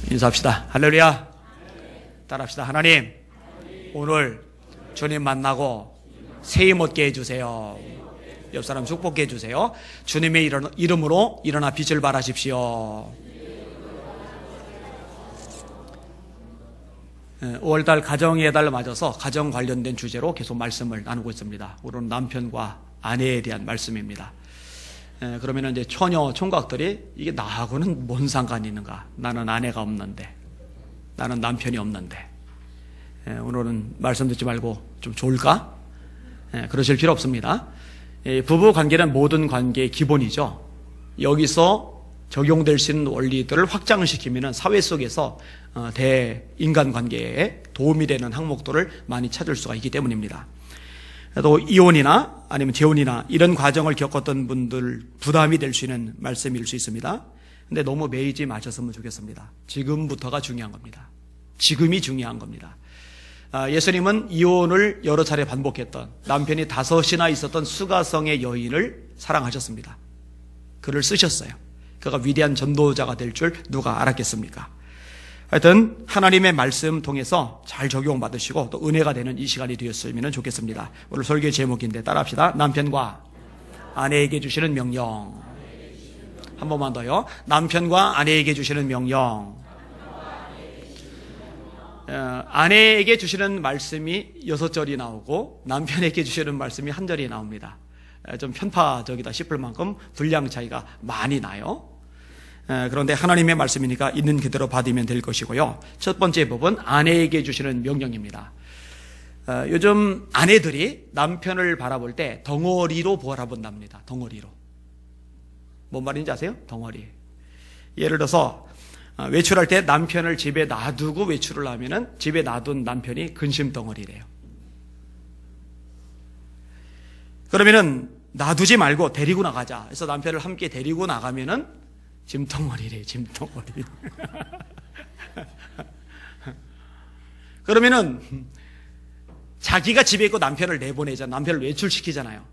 인사합시다. 할렐루야. 따라합시다. 하나님, 오늘 주님 만나고 새힘 얻게 해주세요. 옆 사람 축복해 해주세요. 주님의 이름으로 일어나 빛을 발하십시오. 5월달 가정의 달 맞아서 가정 관련된 주제로 계속 말씀을 나누고 있습니다. 오늘은 남편과 아내에 대한 말씀입니다. 그러면 이제 처녀 총각들이 이게 나하고는 뭔 상관이 있는가? 나는 아내가 없는데, 나는 남편이 없는데, 오늘은 말씀 듣지 말고 좀 좋을까? 그러실 필요 없습니다. 부부 관계는 모든 관계의 기본이죠. 여기서 적용될 수 있는 원리들을 확장을 시키면 사회 속에서 대인간 관계에 도움이 되는 항목들을 많이 찾을 수가 있기 때문입니다. 또 이혼이나 아니면 재혼이나 이런 과정을 겪었던 분들 부담이 될 수 있는 말씀일 수 있습니다. 근데 너무 매이지 마셨으면 좋겠습니다. 지금부터가 중요한 겁니다. 지금이 중요한 겁니다. 예수님은 이혼을 여러 차례 반복했던 남편이 5이나 있었던 수가성의 여인을 사랑하셨습니다. 글을 쓰셨어요. 그가 위대한 전도자가 될 줄 누가 알았겠습니까? 하여튼 하나님의 말씀 통해서 잘 적용받으시고 또 은혜가 되는 이 시간이 되었으면 좋겠습니다. 오늘 설교 제목인데 따라합시다. 남편과 아내에게 주시는 명령. 한 번만 더요. 남편과 아내에게 주시는 명령. 아내에게 주시는 말씀이 6절이 나오고 남편에게 주시는 말씀이 1절이 나옵니다. 좀 편파적이다 싶을 만큼 분량 차이가 많이 나요. 그런데 하나님의 말씀이니까 있는 그대로 받으면 될 것이고요. 첫 번째 법은 아내에게 주시는 명령입니다. 요즘 아내들이 남편을 바라볼 때 덩어리로 바라본답니다. 덩어리로. 뭔 말인지 아세요? 덩어리. 예를 들어서 외출할 때 남편을 집에 놔두고 외출을 하면은 집에 놔둔 남편이 근심 덩어리래요. 그러면은 놔두지 말고 데리고 나가자. 그래서 남편을 함께 데리고 나가면은 짐덩어리래, 짐덩어리. 그러면은 자기가 집에 있고 남편을 내보내잖아. 남편을 외출시키잖아요.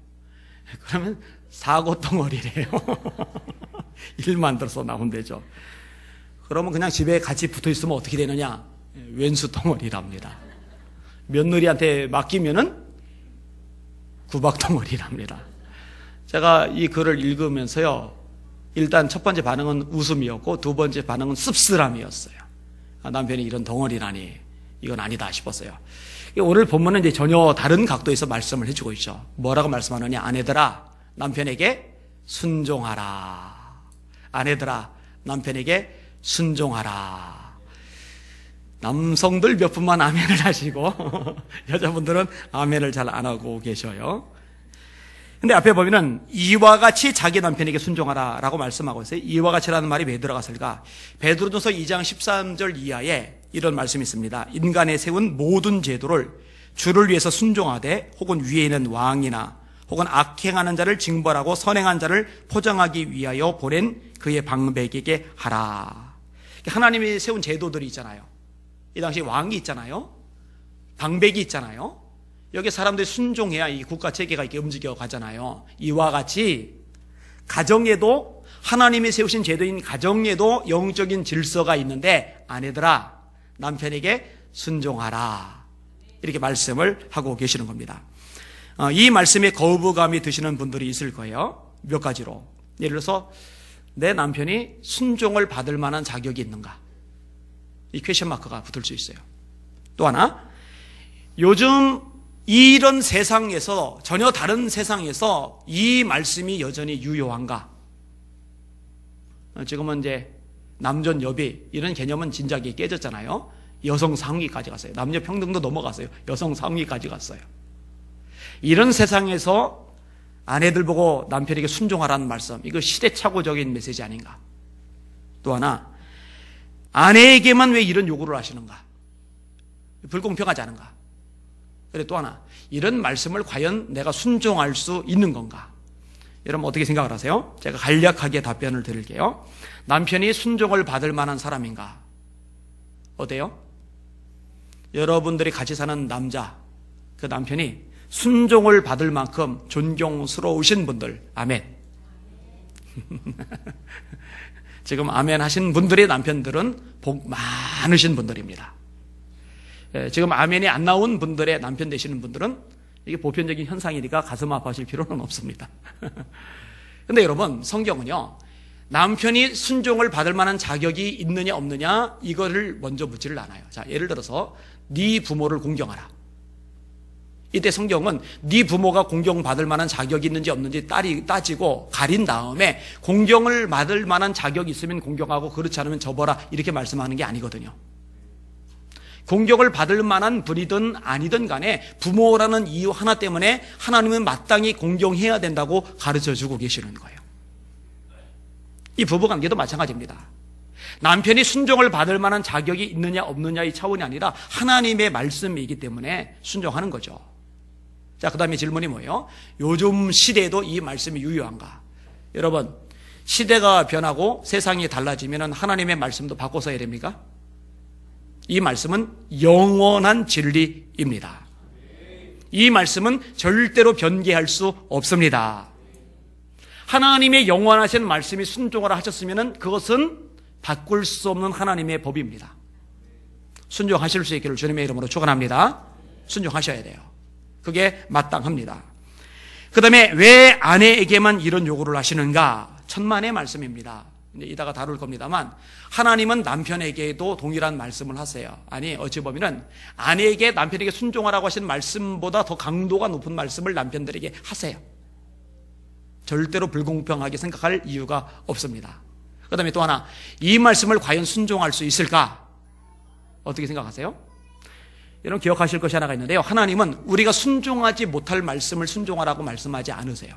그러면 사고덩어리래요. 일만 들어서 나온대죠. 그러면 그냥 집에 같이 붙어 있으면 어떻게 되느냐? 왼수덩어리랍니다. 며느리한테 맡기면은 구박덩어리랍니다. 제가 이 글을 읽으면서요, 일단 첫 번째 반응은 웃음이었고 두 번째 반응은 씁쓸함이었어요. 남편이 이런 덩어리라니 이건 아니다 싶었어요. 오늘 본문은 이제 전혀 다른 각도에서 말씀을 해주고 있죠. 뭐라고 말씀하느냐? 아내들아 남편에게 순종하라. 아내들아 남편에게 순종하라. 남성들 몇 분만 아멘을 하시고 여자분들은 아멘을 잘 안 하고 계셔요. 근데 앞에 보면은 이와 같이 자기 남편에게 순종하라 라고 말씀하고 있어요. 이와 같이라는 말이 왜 들어갔을까? 베드로전서 2장 13절 이하에 이런 말씀이 있습니다. 인간에 세운 모든 제도를 주를 위해서 순종하되 혹은 위에 있는 왕이나 혹은 악행하는 자를 징벌하고 선행한 자를 포장하기 위하여 보낸 그의 방백에게 하라. 하나님이 세운 제도들이 있잖아요. 이 당시 왕이 있잖아요. 방백이 있잖아요. 여기 사람들이 순종해야 이 국가 체계가 이렇게 움직여 가잖아요. 이와 같이 가정에도 하나님이 세우신 제도인 가정에도 영적인 질서가 있는데 아내들아 남편에게 순종하라. 이렇게 말씀을 하고 계시는 겁니다. 이 말씀에 거부감이 드시는 분들이 있을 거예요. 몇 가지로. 예를 들어서 내 남편이 순종을 받을 만한 자격이 있는가? 이 퀘션 마크가 붙을 수 있어요. 또 하나, 요즘 이런 세상에서 전혀 다른 세상에서 이 말씀이 여전히 유효한가? 지금은 이제 남존 여비 이런 개념은 진작에 깨졌잖아요. 여성 상위까지 갔어요. 남녀 평등도 넘어갔어요. 여성 상위까지 갔어요. 이런 세상에서 아내들 보고 남편에게 순종하라는 말씀, 이거 시대착오적인 메시지 아닌가? 또 하나, 아내에게만 왜 이런 요구를 하시는가? 불공평하지 않은가? 그리고 또 하나, 이런 말씀을 과연 내가 순종할 수 있는 건가? 여러분 어떻게 생각을 하세요? 제가 간략하게 답변을 드릴게요. 남편이 순종을 받을 만한 사람인가? 어때요? 여러분들이 같이 사는 남자, 그 남편이 순종을 받을 만큼 존경스러우신 분들, 아멘. 지금 아멘 하신 분들의 남편들은 복 많으신 분들입니다. 지금 아멘이 안 나온 분들의 남편 되시는 분들은 이게 보편적인 현상이니까 가슴 아파하실 필요는 없습니다. 근데 여러분, 성경은요, 남편이 순종을 받을 만한 자격이 있느냐 없느냐 이거를 먼저 묻지를 않아요. 자, 예를 들어서 네 부모를 공경하라. 이때 성경은 네 부모가 공경받을 만한 자격이 있는지 없는지 따지고 가린 다음에 공경을 받을 만한 자격이 있으면 공경하고 그렇지 않으면 접어라 이렇게 말씀하는 게 아니거든요. 공경을 받을 만한 분이든 아니든 간에 부모라는 이유 하나 때문에 하나님은 마땅히 공경해야 된다고 가르쳐주고 계시는 거예요. 이 부부관계도 마찬가지입니다. 남편이 순종을 받을 만한 자격이 있느냐 없느냐의 차원이 아니라 하나님의 말씀이기 때문에 순종하는 거죠. 자, 그 다음에 질문이 뭐예요? 요즘 시대에도 이 말씀이 유효한가? 여러분, 시대가 변하고 세상이 달라지면 하나님의 말씀도 바꿔 써야 됩니까? 이 말씀은 영원한 진리입니다. 이 말씀은 절대로 변개할 수 없습니다. 하나님의 영원하신 말씀이 순종하라 하셨으면 그것은 바꿀 수 없는 하나님의 법입니다. 순종하실 수 있기를 주님의 이름으로 축원합니다. 순종하셔야 돼요. 그게 마땅합니다. 그 다음에 왜 아내에게만 이런 요구를 하시는가? 천만의 말씀입니다. 이따가 다룰 겁니다만 하나님은 남편에게도 동일한 말씀을 하세요. 아니, 어찌 보면은 아내에게 남편에게 순종하라고 하신 말씀보다 더 강도가 높은 말씀을 남편들에게 하세요. 절대로 불공평하게 생각할 이유가 없습니다. 그 다음에 또 하나, 이 말씀을 과연 순종할 수 있을까? 어떻게 생각하세요? 여러분 기억하실 것이 하나가 있는데요. 하나님은 우리가 순종하지 못할 말씀을 순종하라고 말씀하지 않으세요.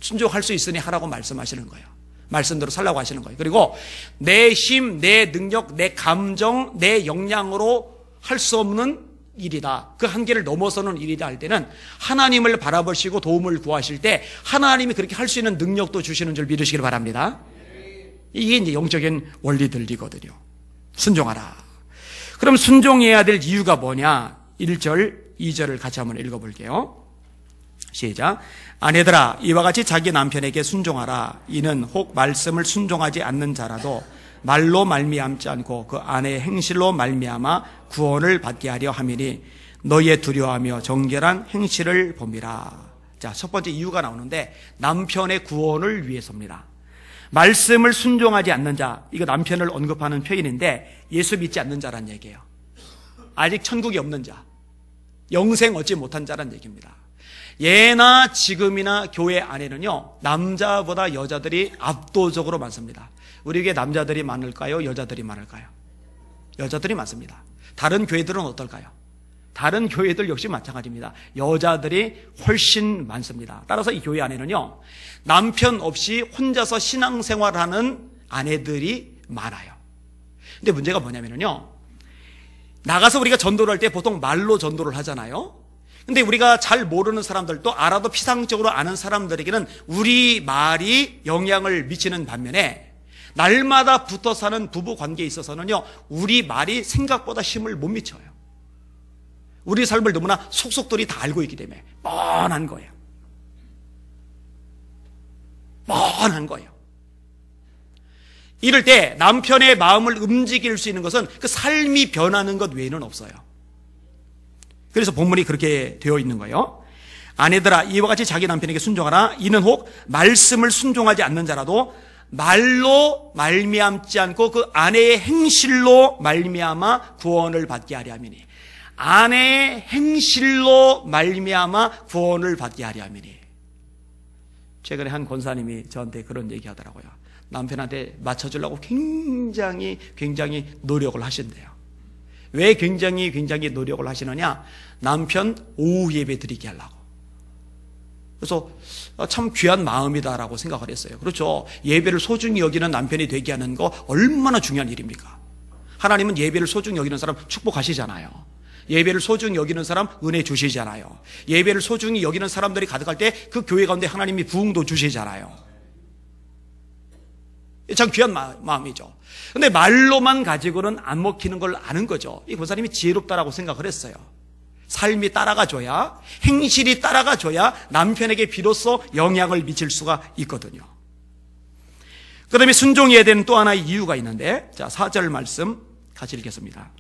순종할 수 있으니 하라고 말씀하시는 거예요. 말씀대로 살라고 하시는 거예요. 그리고 내 힘, 내 능력, 내 감정, 내 역량으로 할 수 없는 일이다. 그 한계를 넘어서는 일이다 할 때는 하나님을 바라보시고 도움을 구하실 때 하나님이 그렇게 할 수 있는 능력도 주시는 줄 믿으시길 바랍니다. 이게 이제 영적인 원리들이거든요. 순종하라. 그럼 순종해야 될 이유가 뭐냐? 1절, 2절을 같이 한번 읽어볼게요. 시작. 아내들아, 이와 같이 자기 남편에게 순종하라. 이는 혹 말씀을 순종하지 않는 자라도 말로 말미암지 않고 그 아내의 행실로 말미암아 구원을 받게 하려 함이니 너희의 두려워하며 정결한 행실을 봄이라. 자, 첫 번째 이유가 나오는데 남편의 구원을 위해서입니다. 말씀을 순종하지 않는 자, 이거 남편을 언급하는 표현인데 예수 믿지 않는 자란 얘기예요. 아직 천국이 없는 자, 영생 얻지 못한 자란 얘기입니다. 예나 지금이나 교회 안에는요, 남자보다 여자들이 압도적으로 많습니다. 우리에게 남자들이 많을까요? 여자들이 많을까요? 여자들이 많습니다. 다른 교회들은 어떨까요? 다른 교회들 역시 마찬가지입니다. 여자들이 훨씬 많습니다. 따라서 이 교회 안에는요, 남편 없이 혼자서 신앙생활하는 아내들이 많아요. 근데 문제가 뭐냐면요, 나가서 우리가 전도를 할 때 보통 말로 전도를 하잖아요. 근데 우리가 잘 모르는 사람들, 또 알아도 피상적으로 아는 사람들에게는 우리 말이 영향을 미치는 반면에 날마다 붙어 사는 부부 관계에 있어서는요, 우리 말이 생각보다 힘을 못 미쳐요. 우리 삶을 너무나 속속들이 다 알고 있기 때문에 뻔한 거예요. 뻔한 거예요. 이럴 때 남편의 마음을 움직일 수 있는 것은 그 삶이 변하는 것 외에는 없어요. 그래서 본문이 그렇게 되어 있는 거예요. 아내들아, 이와 같이 자기 남편에게 순종하라. 이는 혹 말씀을 순종하지 않는 자라도 말로 말미암지 않고 그 아내의 행실로 말미암아 구원을 받게 하려 함이니. 아내의 행실로 말미암아 구원을 받게 하려 함이니. 최근에 한 권사님이 저한테 그런 얘기 하더라고요. 남편한테 맞춰주려고 굉장히 노력을 하신대요. 왜 굉장히 노력을 하시느냐? 남편 오후 예배 드리게 하려고. 그래서 참 귀한 마음이다라고 생각을 했어요. 그렇죠. 예배를 소중히 여기는 남편이 되게 하는 거 얼마나 중요한 일입니까? 하나님은 예배를 소중히 여기는 사람 축복하시잖아요. 예배를 소중히 여기는 사람 은혜 주시잖아요. 예배를 소중히 여기는 사람들이 가득할 때 그 교회 가운데 하나님이 부흥도 주시잖아요. 참 귀한 마음이죠. 근데 말로만 가지고는 안 먹히는 걸 아는 거죠. 이 권사님이 지혜롭다라고 생각을 했어요. 삶이 따라가줘야, 행실이 따라가줘야 남편에게 비로소 영향을 미칠 수가 있거든요. 그 다음에 순종해야 되는 또 하나의 이유가 있는데, 자, 4절 말씀 같이 읽겠습니다.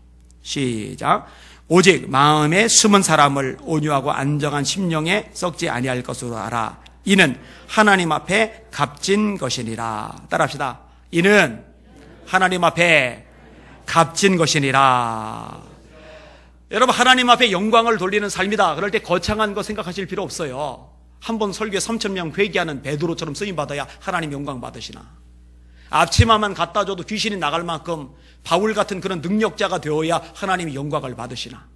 시작. 오직 마음에 숨은 사람을 온유하고 안정한 심령에 썩지 아니할 것으로 알아. 이는 하나님 앞에 값진 것이니라. 따라합시다. 이는 하나님 앞에 값진 것이니라. 여러분, 하나님 앞에 영광을 돌리는 삶이다. 그럴 때 거창한 거 생각하실 필요 없어요. 한번 설교에 3,000명 회개하는 베드로처럼 쓰임받아야 하나님 영광 받으시나. 앞치마만 갖다 줘도 귀신이 나갈 만큼 바울 같은 그런 능력자가 되어야 하나님이 영광을 받으시나.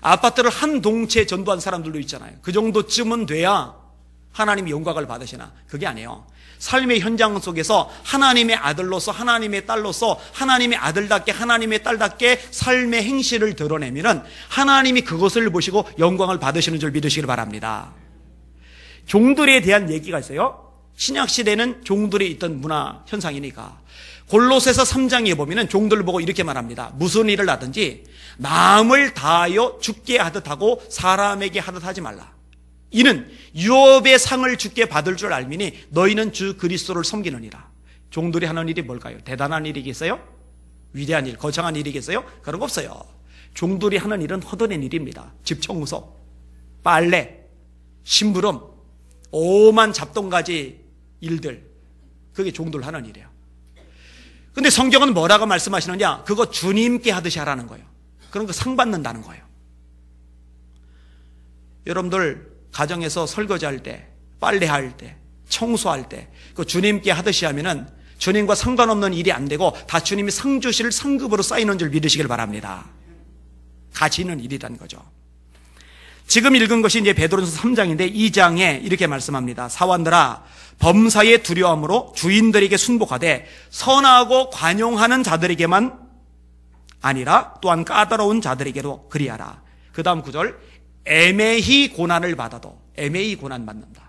아파트를 한 동체 전도한 사람들도 있잖아요. 그 정도쯤은 돼야 하나님이 영광을 받으시나. 그게 아니에요. 삶의 현장 속에서 하나님의 아들로서, 하나님의 딸로서, 하나님의 아들답게, 하나님의 딸답게 삶의 행실을 드러내면은 하나님이 그것을 보시고 영광을 받으시는 줄 믿으시길 바랍니다. 종들에 대한 얘기가 있어요. 신약시대는 종들이 있던 문화 현상이니까. 골로새서 3장에 보면은 종들을 보고 이렇게 말합니다. 무슨 일을 하든지 남을 다하여 죽게 하듯 하고 사람에게 하듯 하지 말라. 이는 유업의 상을 주께 받을 줄 알미니 너희는 주 그리스도를 섬기느니라. 종들이 하는 일이 뭘까요? 대단한 일이겠어요? 위대한 일, 거창한 일이겠어요? 그런 거 없어요. 종들이 하는 일은 허드렛 일입니다. 집 청소, 빨래, 심부름, 오만 잡동가지 일들, 그게 종들 하는 일이에요. 근데 성경은 뭐라고 말씀하시느냐? 그거 주님께 하듯이 하라는 거예요. 그런 거 상 받는다는 거예요. 여러분들 가정에서 설거지할 때, 빨래할 때, 청소할 때 그 주님께 하듯이 하면은 주님과 상관없는 일이 안 되고 다 주님이 상 주실 상급으로 쌓이는 줄 믿으시길 바랍니다. 가치 있는 일이라는 거죠. 지금 읽은 것이 이제 베드로전서 3장인데 2장에 이렇게 말씀합니다. 사원들아, 범사에 두려움으로 주인들에게 순복하되 선하고 관용하는 자들에게만 아니라 또한 까다로운 자들에게도 그리하라. 그 다음 구절, 애매히 고난을 받아도, 애매히 고난 받는다.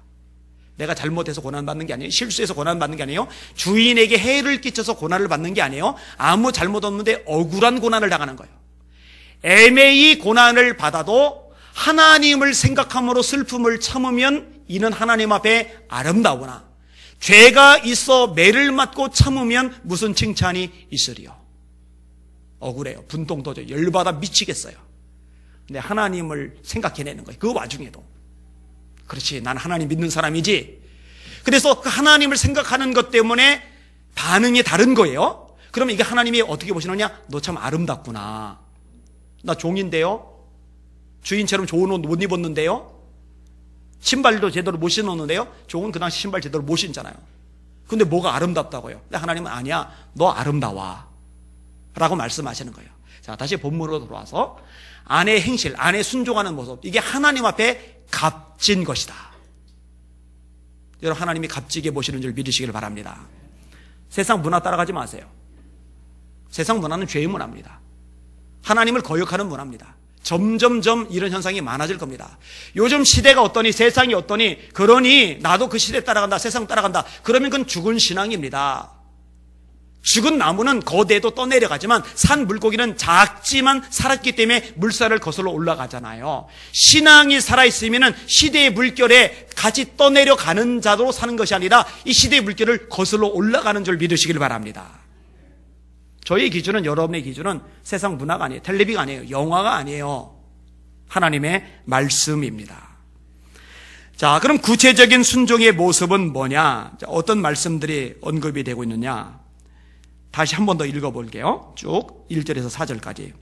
내가 잘못해서 고난 받는 게 아니에요. 실수해서 고난 받는 게 아니에요. 주인에게 해를 끼쳐서 고난을 받는 게 아니에요. 아무 잘못 없는데 억울한 고난을 당하는 거예요. 애매히 고난을 받아도 하나님을 생각함으로 슬픔을 참으면 이는 하나님 앞에 아름다우나 죄가 있어 매를 맞고 참으면 무슨 칭찬이 있으리요. 억울해요. 분통 터져 열받아 미치겠어요. 근데 하나님을 생각해내는 거예요. 그 와중에도. 그렇지, 난 하나님 믿는 사람이지. 그래서 그 하나님을 생각하는 것 때문에 반응이 다른 거예요. 그러면 이게 하나님이 어떻게 보시느냐? 너 참 아름답구나. 나 종인데요. 주인처럼 좋은 옷 못 입었는데요. 신발도 제대로 못 신었는데요. 종은 그 당시 신발 제대로 못 신잖아요. 근데 뭐가 아름답다고요? 근데 하나님은 아니야, 너 아름다워 라고 말씀하시는 거예요. 자, 다시 본문으로 돌아와서 아내의 행실, 아내 순종하는 모습, 이게 하나님 앞에 값진 것이다. 여러분, 하나님이 값지게 보시는 줄 믿으시길 바랍니다. 세상 문화 따라가지 마세요. 세상 문화는 죄의 문화입니다. 하나님을 거역하는 문화입니다. 점점점 이런 현상이 많아질 겁니다. 요즘 시대가 어떠니, 세상이 어떠니, 그러니 나도 그 시대 따라간다, 세상 따라간다. 그러면 그건 죽은 신앙입니다. 죽은 나무는 거대도 떠내려가지만 산 물고기는 작지만 살았기 때문에 물살을 거슬러 올라가잖아요. 신앙이 살아있으면 시대의 물결에 같이 떠내려가는 자로 사는 것이 아니라 이 시대의 물결을 거슬러 올라가는 줄 믿으시길 바랍니다. 저희 기준은, 여러분의 기준은 세상 문화가 아니에요. 텔레비가 아니에요. 영화가 아니에요. 하나님의 말씀입니다. 자, 그럼 구체적인 순종의 모습은 뭐냐? 자, 어떤 말씀들이 언급이 되고 있느냐? 다시 한 번 더 읽어볼게요. 쭉 1절에서 4절까지.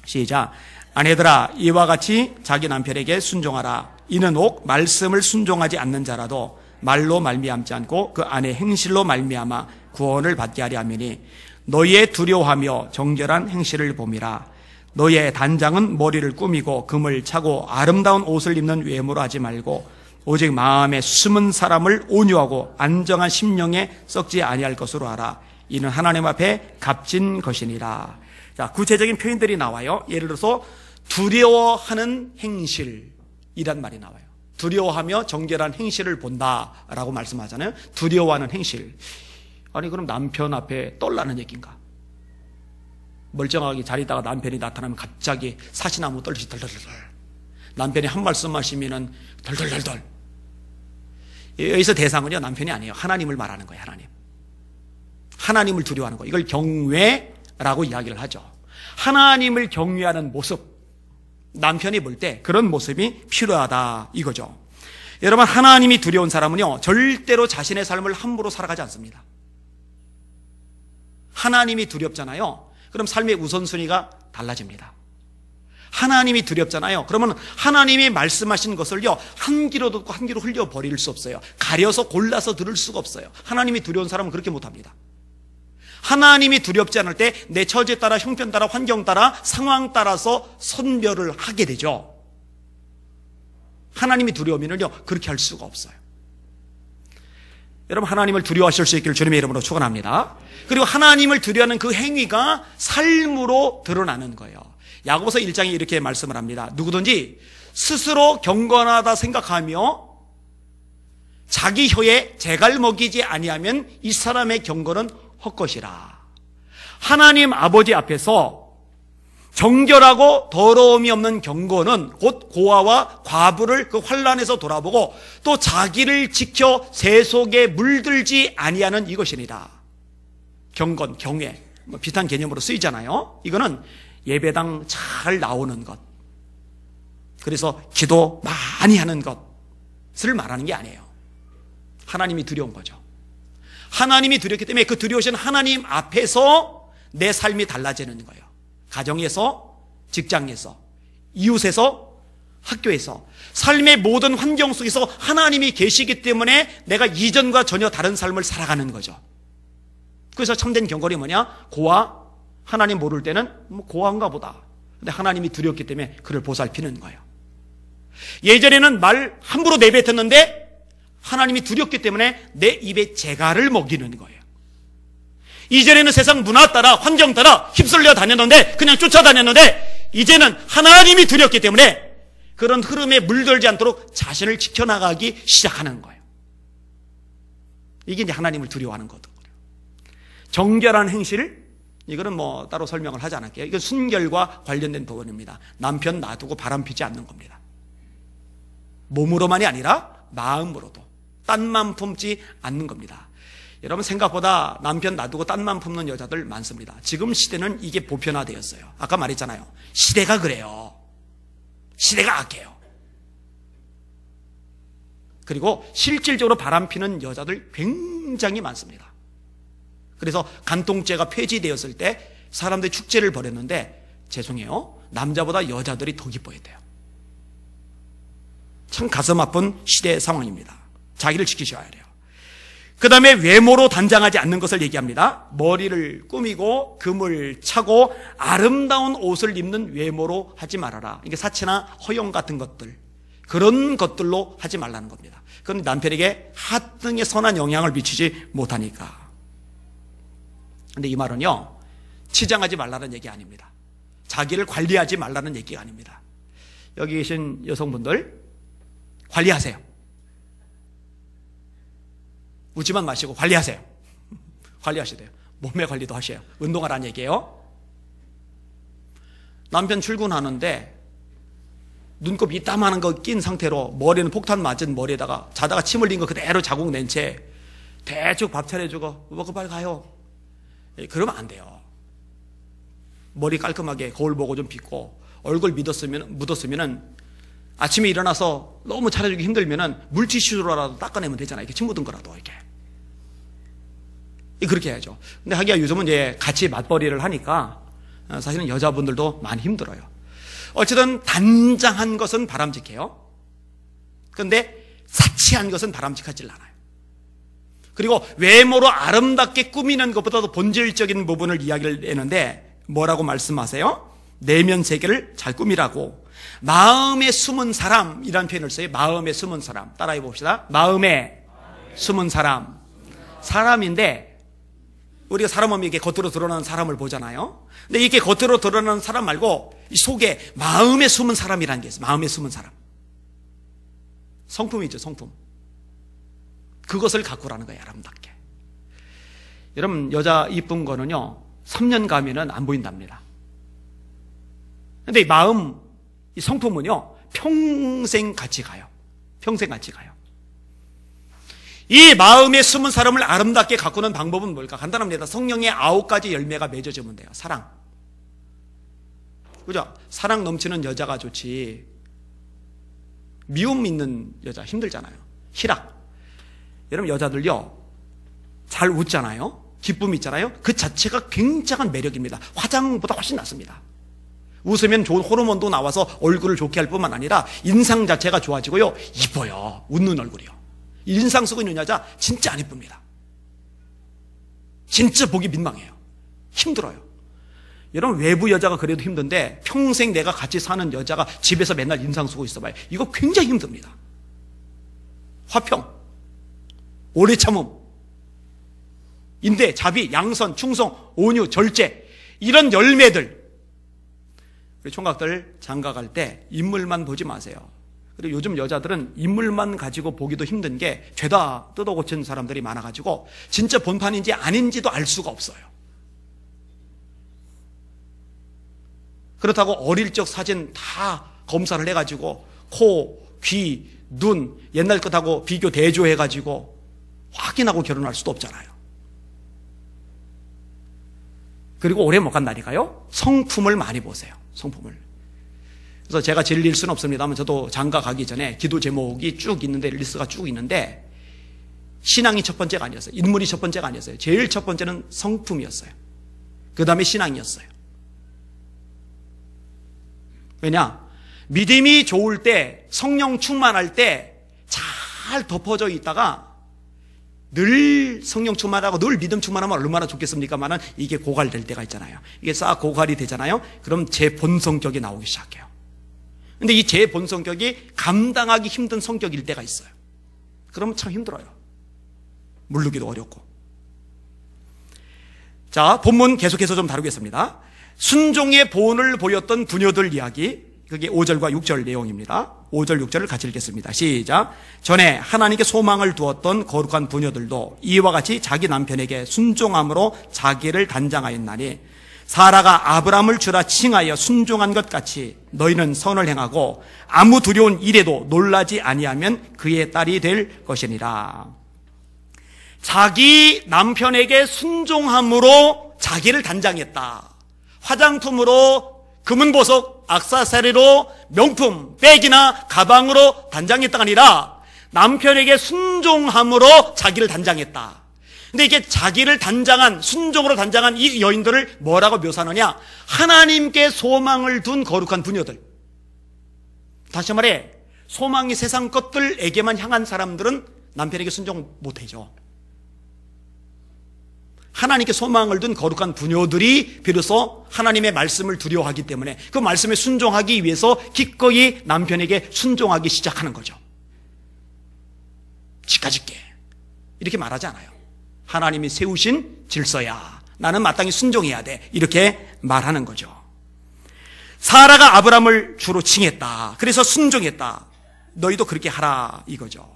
시작. 아내들아, 이와 같이 자기 남편에게 순종하라. 이는 옥 말씀을 순종하지 않는 자라도 말로 말미암지 않고 그 아내 행실로 말미암아 구원을 받게 하려 함이니 너희의 두려워하며 정결한 행실을 봄이라. 너희의 단장은 머리를 꾸미고 금을 차고 아름다운 옷을 입는 외모로 하지 말고 오직 마음에 숨은 사람을 온유하고 안정한 심령에 썩지 아니할 것으로 알아. 이는 하나님 앞에 값진 것이니라. 자, 구체적인 표현들이 나와요. 예를 들어서 두려워하는 행실이란 말이 나와요. 두려워하며 정결한 행실을 본다라고 말씀하잖아요. 두려워하는 행실. 아니, 그럼 남편 앞에 떨라는 얘기인가? 멀쩡하게 잘 있다가 남편이 나타나면 갑자기 사시나무 떨듯이 덜덜덜. 남편이 한 말씀 하시면은 덜덜덜덜. 여기서 대상은요, 남편이 아니에요. 하나님을 말하는 거예요, 하나님. 하나님을 두려워하는 거. 이걸 경외라고 이야기를 하죠. 하나님을 경외하는 모습. 남편이 볼 때 그런 모습이 필요하다 이거죠. 여러분, 하나님이 두려운 사람은요, 절대로 자신의 삶을 함부로 살아가지 않습니다. 하나님이 두렵잖아요. 그럼 삶의 우선순위가 달라집니다. 하나님이 두렵잖아요. 그러면 하나님이 말씀하신 것을요, 한 귀로 듣고 한 귀로 흘려버릴 수 없어요. 가려서 골라서 들을 수가 없어요. 하나님이 두려운 사람은 그렇게 못합니다. 하나님이 두렵지 않을 때 내 처지에 따라, 형편 따라, 환경 따라, 상황 따라서 선별을 하게 되죠. 하나님이 두려우면요, 그렇게 할 수가 없어요. 여러분, 하나님을 두려워하실 수 있기를 주님의 이름으로 축원합니다. 그리고 하나님을 두려워하는 그 행위가 삶으로 드러나는 거예요. 야고보서 1장에 이렇게 말씀을 합니다. 누구든지 스스로 경건하다 생각하며 자기 혀에 재갈 먹이지 아니하면 이 사람의 경건은 헛것이라. 하나님 아버지 앞에서 정결하고 더러움이 없는 경건은 곧 고아와 과부를 그 환난에서 돌아보고 또 자기를 지켜 새 속에 물들지 아니하는 이것이니라. 경건, 경외, 비슷한 개념으로 쓰이잖아요. 이거는 예배당 잘 나오는 것, 그래서 기도 많이 하는 것을 말하는 게 아니에요. 하나님이 두려운 거죠. 하나님이 두렵기 때문에 그 두려우신 하나님 앞에서 내 삶이 달라지는 거예요. 가정에서, 직장에서, 이웃에서, 학교에서, 삶의 모든 환경 속에서 하나님이 계시기 때문에 내가 이전과 전혀 다른 삶을 살아가는 거죠. 그래서 참된 경건이 뭐냐? 고아, 하나님 모를 때는 뭐 고아인가 보다. 근데 하나님이 두렵기 때문에 그를 보살피는 거예요. 예전에는 말 함부로 내뱉었는데 하나님이 두렵기 때문에 내 입에 재갈을 먹이는 거예요. 이전에는 세상 문화 따라, 환경 따라 휩쓸려 다녔는데, 그냥 쫓아다녔는데, 이제는 하나님이 두렵기 때문에 그런 흐름에 물들지 않도록 자신을 지켜나가기 시작하는 거예요. 이게 이제 하나님을 두려워하는 거거든요. 정결한 행실, 이거는 뭐 따로 설명을 하지 않을게요. 이건 순결과 관련된 부분입니다. 남편 놔두고 바람피지 않는 겁니다. 몸으로만이 아니라 마음으로도 딴맘 품지 않는 겁니다. 여러분, 생각보다 남편 놔두고 딴맘 품는 여자들 많습니다. 지금 시대는 이게 보편화되었어요. 아까 말했잖아요. 시대가 그래요. 시대가 악해요. 그리고 실질적으로 바람피는 여자들 굉장히 많습니다. 그래서 간통죄가 폐지되었을 때 사람들이 축제를 벌였는데, 죄송해요, 남자보다 여자들이 더 기뻐했대요. 참 가슴 아픈 시대 상황입니다. 자기를 지키셔야 돼요. 그 다음에 외모로 단장하지 않는 것을 얘기합니다. 머리를 꾸미고 금을 차고 아름다운 옷을 입는 외모로 하지 말아라. 이게 사치나 허용 같은 것들, 그런 것들로 하지 말라는 겁니다. 그건 남편에게 하등의 선한 영향을 미치지 못하니까. 근데 이 말은요, 치장하지 말라는 얘기 아닙니다. 자기를 관리하지 말라는 얘기가 아닙니다. 여기 계신 여성분들, 관리하세요. 웃지만 마시고 관리하세요. 관리하셔야 돼요. 몸매 관리도 하셔요. 운동하라는 얘기예요. 남편 출근하는데 눈곱 이따만한 거 낀 상태로, 머리는 폭탄 맞은 머리에다가 자다가 침 흘린 거 그대로 자국 낸 채 대충 밥 차려주고 먹고 빨리 가요. 그러면 안 돼요. 머리 깔끔하게 거울 보고 좀 빗고, 얼굴 묻었으면 아침에 일어나서 너무 차려주기 힘들면 물티슈로라도 닦아내면 되잖아요. 이렇게 침 묻은 거라도 이렇게. 그렇게 해야죠. 근데 하기야 요즘은 이제 같이 맞벌이를 하니까 사실은 여자분들도 많이 힘들어요. 어쨌든 단장한 것은 바람직해요. 그런데 사치한 것은 바람직하지 않아요. 그리고 외모로 아름답게 꾸미는 것보다도 본질적인 부분을 이야기를 내는데 뭐라고 말씀하세요? 내면 세계를 잘 꾸미라고. 마음에 숨은 사람이라는 표현을 써요. 마음에 숨은 사람. 따라해 봅시다. 마음에 숨은 사람. 사람인데 우리가 사람 하면 이렇게 겉으로 드러나는 사람을 보잖아요. 근데 이렇게 겉으로 드러나는 사람 말고 이 속에 마음에 숨은 사람이라는 게 있어요. 마음에 숨은 사람. 성품이죠, 성품. 그것을 가꾸라는 거예요, 아름답게. 여러분, 여자 이쁜 거는요, 3년 가면은 안 보인답니다. 근데 이 마음, 이 성품은요, 평생 같이 가요. 평생 같이 가요. 이 마음에 숨은 사람을 아름답게 가꾸는 방법은 뭘까? 간단합니다. 성령의 9가지 열매가 맺어지면 돼요. 사랑. 그죠? 사랑 넘치는 여자가 좋지. 미움 있는 여자 힘들잖아요. 희락. 여러분 여자들요. 잘 웃잖아요. 기쁨이 있잖아요. 그 자체가 굉장한 매력입니다. 화장보다 훨씬 낫습니다. 웃으면 좋은 호르몬도 나와서 얼굴을 좋게 할 뿐만 아니라 인상 자체가 좋아지고요. 이뻐요. 웃는 얼굴이요. 인상 쓰고 있는 여자 진짜 안 이쁩니다. 진짜 보기 민망해요. 힘들어요. 여러분 외부 여자가 그래도 힘든데 평생 내가 같이 사는 여자가 집에서 맨날 인상 쓰고 있어봐요. 이거 굉장히 힘듭니다. 화평, 오래 참음, 인대, 자비, 양선, 충성, 온유, 절제 이런 열매들. 우리 총각들 장가갈 때 인물만 보지 마세요. 그리고 요즘 여자들은 인물만 가지고 보기도 힘든 게 죄다 뜯어 고친 사람들이 많아가지고 진짜 본판인지 아닌지도 알 수가 없어요. 그렇다고 어릴 적 사진 다 검사를 해가지고 코, 귀, 눈 옛날 것하고 비교 대조해가지고 확인하고 결혼할 수도 없잖아요. 그리고 오래 못 간다니까요. 성품을 많이 보세요. 성품을. 그래서 제가 질릴 수는 없습니다만 저도 장가 가기 전에 기도 제목이 쭉 있는데 리스트가 쭉 있는데 신앙이 첫 번째가 아니었어요. 인물이 첫 번째가 아니었어요. 제일 첫 번째는 성품이었어요. 그 다음에 신앙이었어요. 왜냐? 믿음이 좋을 때 성령 충만할 때 잘 덮어져 있다가 늘 성령 충만하고 늘 믿음 충만하면 얼마나 좋겠습니까만은 이게 고갈될 때가 있잖아요. 이게 싹 고갈이 되잖아요. 그럼 제 본성격이 나오기 시작해요. 근데 이 제 본성격이 감당하기 힘든 성격일 때가 있어요. 그러면 참 힘들어요. 물르기도 어렵고. 자, 본문 계속해서 좀 다루겠습니다. 순종의 본을 보였던 부녀들 이야기, 그게 5절과 6절 내용입니다. 5절, 6절을 같이 읽겠습니다. 시작. 전에 하나님께 소망을 두었던 거룩한 부녀들도 이와 같이 자기 남편에게 순종함으로 자기를 단장하였나니 사라가 아브라함을 주라 칭하여 순종한 것 같이 너희는 선을 행하고 아무 두려운 일에도 놀라지 아니하면 그의 딸이 될 것이니라. 자기 남편에게 순종함으로 자기를 단장했다. 화장품으로 금은보석, 악세사리로 명품, 백이나 가방으로 단장했다가 아니라 남편에게 순종함으로 자기를 단장했다. 근데 이게 자기를 단장한, 순종으로 단장한 이 여인들을 뭐라고 묘사하느냐? 하나님께 소망을 둔 거룩한 부녀들. 다시 말해, 소망이 세상 것들에게만 향한 사람들은 남편에게 순종 못해죠. 하나님께 소망을 둔 거룩한 부녀들이 비로소 하나님의 말씀을 두려워하기 때문에 그 말씀에 순종하기 위해서 기꺼이 남편에게 순종하기 시작하는 거죠. 지까짓게 이렇게 말하지 않아요. 하나님이 세우신 질서야. 나는 마땅히 순종해야 돼. 이렇게 말하는 거죠. 사라가 아브라함을 주로 칭했다. 그래서 순종했다. 너희도 그렇게 하라 이거죠.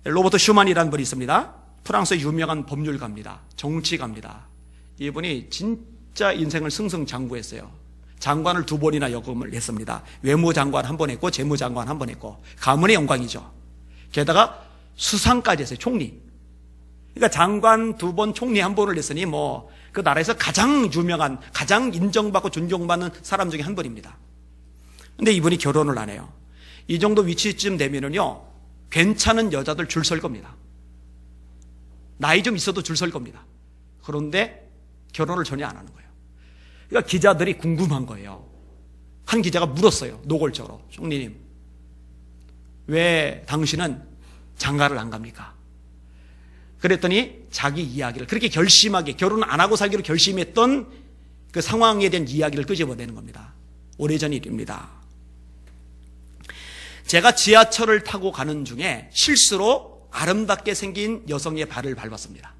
로버트 슈만이라는 분이 있습니다. 프랑스의 유명한 법률가입니다. 정치가입니다. 이분이 진짜 인생을 승승장구했어요. 장관을 2번이나 역임을 했습니다. 외무장관 1번 했고 재무장관 1번 했고 가문의 영광이죠. 게다가 수상까지 했어요. 총리. 그러니까 장관 2번, 총리 1번을 했으니 뭐 그 나라에서 가장 유명한, 가장 인정받고 존경받는 사람 중에 한 분입니다. 근데 이분이 결혼을 안 해요. 이 정도 위치쯤 되면은요, 괜찮은 여자들 줄 설 겁니다. 나이 좀 있어도 줄 설 겁니다. 그런데 결혼을 전혀 안 하는 거예요. 그러니까 기자들이 궁금한 거예요. 한 기자가 물었어요. 노골적으로. 총리님, 왜 당신은 장가를 안 갑니까? 그랬더니 자기 이야기를 그렇게 결심하게 결혼 안 하고 살기로 결심했던 그 상황에 대한 이야기를 끄집어내는 겁니다. 오래전 일입니다. 제가 지하철을 타고 가는 중에 실수로 아름답게 생긴 여성의 발을 밟았습니다.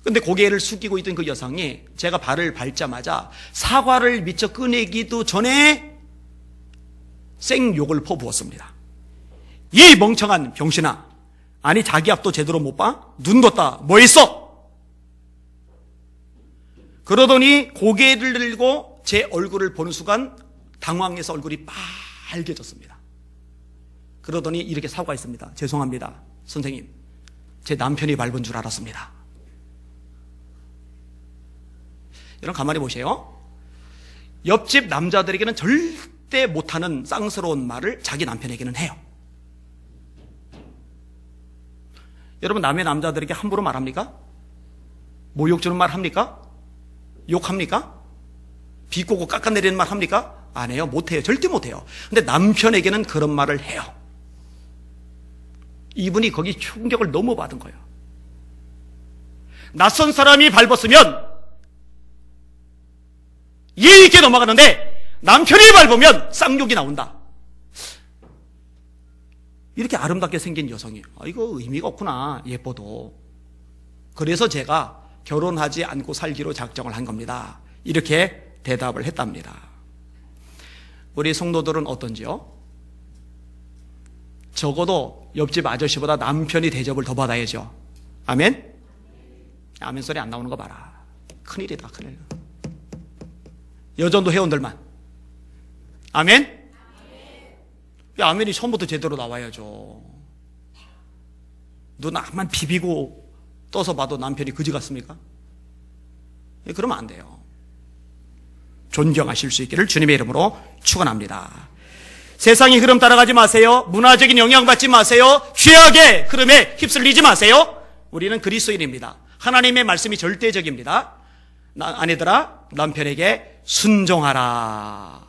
근데 고개를 숙이고 있던 그 여성이 제가 발을 밟자마자 사과를 미처 꺼내기도 전에 생욕을 퍼부었습니다. 이 멍청한 병신아, 아니 자기 앞도 제대로 못 봐? 눈 뒀다 뭐 했어? 그러더니 고개를 들고 제 얼굴을 보는 순간 당황해서 얼굴이 빨개졌습니다. 그러더니 이렇게 사과했습니다. 죄송합니다. 선생님, 제 남편이 밟은 줄 알았습니다. 여러분 가만히 보세요. 옆집 남자들에게는 절대 못하는 쌍스러운 말을 자기 남편에게는 해요. 여러분 남의 남자들에게 함부로 말합니까? 모욕 주는 말 합니까? 욕합니까? 비꼬고 깎아내리는 말 합니까? 안 해요. 못해요. 절대 못해요. 근데 남편에게는 그런 말을 해요. 이분이 거기 충격을 너무 받은 거예요. 낯선 사람이 밟았으면 예의 있게 넘어가는데 남편이 밟으면 쌍욕이 나온다. 이렇게 아름답게 생긴 여성이 이거 의미가 없구나. 예뻐도. 그래서 제가 결혼하지 않고 살기로 작정을 한 겁니다. 이렇게 대답을 했답니다. 우리 성도들은 어떤지요? 적어도 옆집 아저씨보다 남편이 대접을 더 받아야죠. 아멘? 아멘 소리 안 나오는 거 봐라. 큰일이다, 큰일. 여전도 회원들만. 아멘? 아멘이 처음부터 제대로 나와야죠. 눈 앞만 비비고 떠서 봐도 남편이 그지 같습니까? 그러면 안 돼요. 존경하실 수 있기를 주님의 이름으로 축원합니다. 세상의 흐름 따라가지 마세요. 문화적인 영향받지 마세요. 죄악의 흐름에 휩쓸리지 마세요. 우리는 그리스도인입니다. 하나님의 말씀이 절대적입니다. 아내들아, 남편에게 순종하라.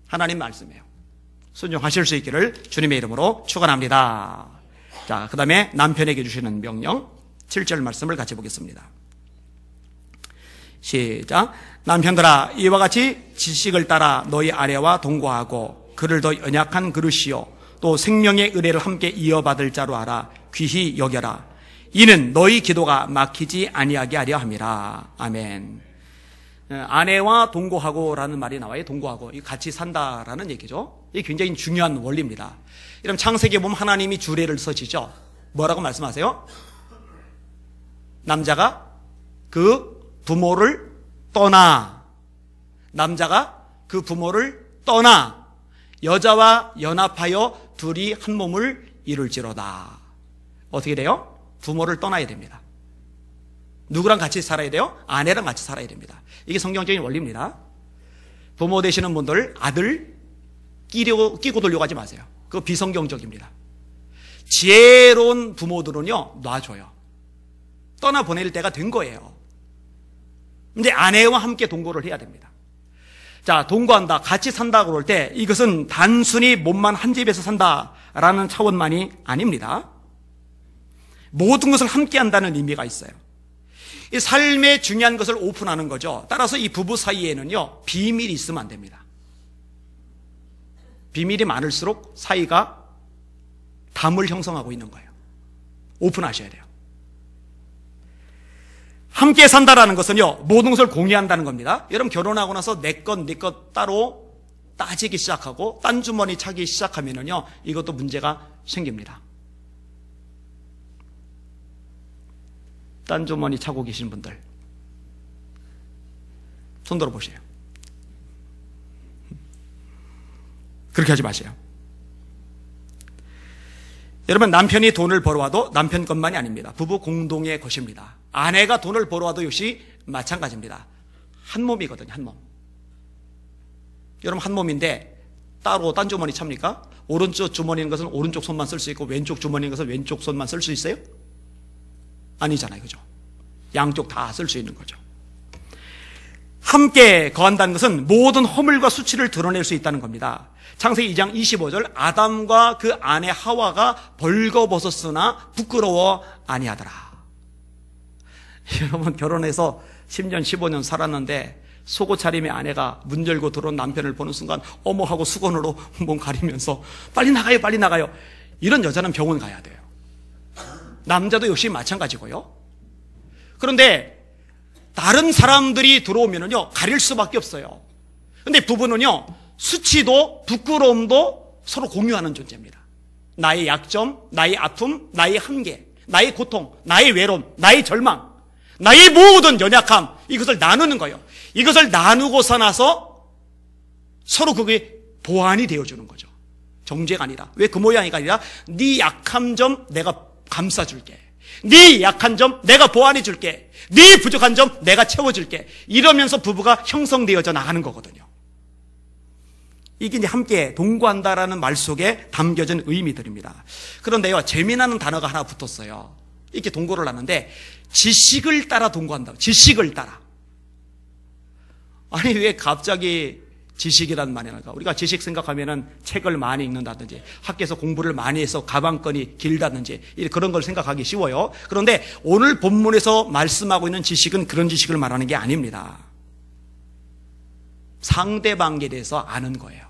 하나님 말씀이에요. 순종하실 수 있기를 주님의 이름으로 축원합니다. 자, 그 다음에 남편에게 주시는 명령 7절 말씀을 같이 보겠습니다. 시작. 남편들아, 이와 같이 지식을 따라 너희 아내와 동거하고 그를 더 연약한 그릇이요 또 생명의 의뢰를 함께 이어받을 자로 알아 귀히 여겨라. 이는 너희 기도가 막히지 아니하게 하려 함이라. 아멘. 아내와 동거하고라는 말이 나와요. 동거하고 같이 산다라는 얘기죠. 이게 굉장히 중요한 원리입니다. 이런 창세기에 보면 하나님이 주례를 써지죠. 뭐라고 말씀하세요? 남자가 그 부모를 떠나, 남자가 그 부모를 떠나 여자와 연합하여 둘이 한 몸을 이룰지로다. 어떻게 돼요? 부모를 떠나야 됩니다. 누구랑 같이 살아야 돼요? 아내랑 같이 살아야 됩니다. 이게 성경적인 원리입니다. 부모 되시는 분들 아들 끼고 돌려가지 마세요. 그거 비성경적입니다. 지혜로운 부모들은요 놔줘요. 떠나보낼 때가 된 거예요. 근데 아내와 함께 동거를 해야 됩니다. 자, 동거한다, 같이 산다 그럴 때 이것은 단순히 몸만 한 집에서 산다라는 차원만이 아닙니다. 모든 것을 함께 한다는 의미가 있어요. 이 삶의 중요한 것을 오픈하는 거죠. 따라서 이 부부 사이에는요 비밀이 있으면 안 됩니다. 비밀이 많을수록 사이가 담을 형성하고 있는 거예요. 오픈하셔야 돼요. 함께 산다라는 것은요 모든 것을 공유한다는 겁니다. 여러분 결혼하고 나서 내 것 따로 따지기 시작하고 딴 주머니 차기 시작하면은요 이것도 문제가 생깁니다. 딴 주머니 차고 계신 분들 손 들어보세요. 그렇게 하지 마세요. 여러분 남편이 돈을 벌어와도 남편 것만이 아닙니다. 부부 공동의 것입니다. 아내가 돈을 벌어와도 역시 마찬가지입니다. 한 몸이거든요. 한 몸. 여러분 한 몸인데 따로 딴 주머니 찹니까? 오른쪽 주머니인 것은 오른쪽 손만 쓸 수 있고 왼쪽 주머니인 것은 왼쪽 손만 쓸 수 있어요? 아니잖아요. 그죠? 양쪽 다 쓸 수 있는 거죠. 함께 거한다는 것은 모든 허물과 수치를 드러낼 수 있다는 겁니다. 창세기 2장 25절 아담과 그 아내 하와가 벌거벗었으나 부끄러워 아니하더라. 여러분 결혼해서 10년 15년 살았는데 속옷 차림의 아내가 문 열고 들어온 남편을 보는 순간 어머 하고 수건으로 몸 가리면서 빨리 나가요 빨리 나가요. 이런 여자는 병원 가야 돼요. 남자도 역시 마찬가지고요. 그런데 다른 사람들이 들어오면은요 가릴 수밖에 없어요. 근데 부부는요 수치도 부끄러움도 서로 공유하는 존재입니다. 나의 약점, 나의 아픔, 나의 한계, 나의 고통, 나의 외로움, 나의 절망, 나의 모든 연약함, 이것을 나누는 거예요. 이것을 나누고 나서 서로 그게 보완이 되어주는 거죠. 정죄가 아니라. 왜 그 모양이가 아니라 네 약한 점 내가 감싸줄게. 네 약한 점 내가 보완해줄게. 네 부족한 점 내가 채워줄게. 이러면서 부부가 형성되어져 나가는 거거든요. 이게 이제 함께 동거한다라는 말 속에 담겨진 의미들입니다. 그런데요, 재미나는 단어가 하나 붙었어요. 이렇게 동거를 하는데 지식을 따라 동거한다. 지식을 따라. 아니 왜 갑자기 지식이란 말이 나올까? 우리가 지식 생각하면은 책을 많이 읽는다든지 학교에서 공부를 많이 해서 가방끈이 길다든지 그런 걸 생각하기 쉬워요. 그런데 오늘 본문에서 말씀하고 있는 지식은 그런 지식을 말하는 게 아닙니다. 상대방에 대해서 아는 거예요.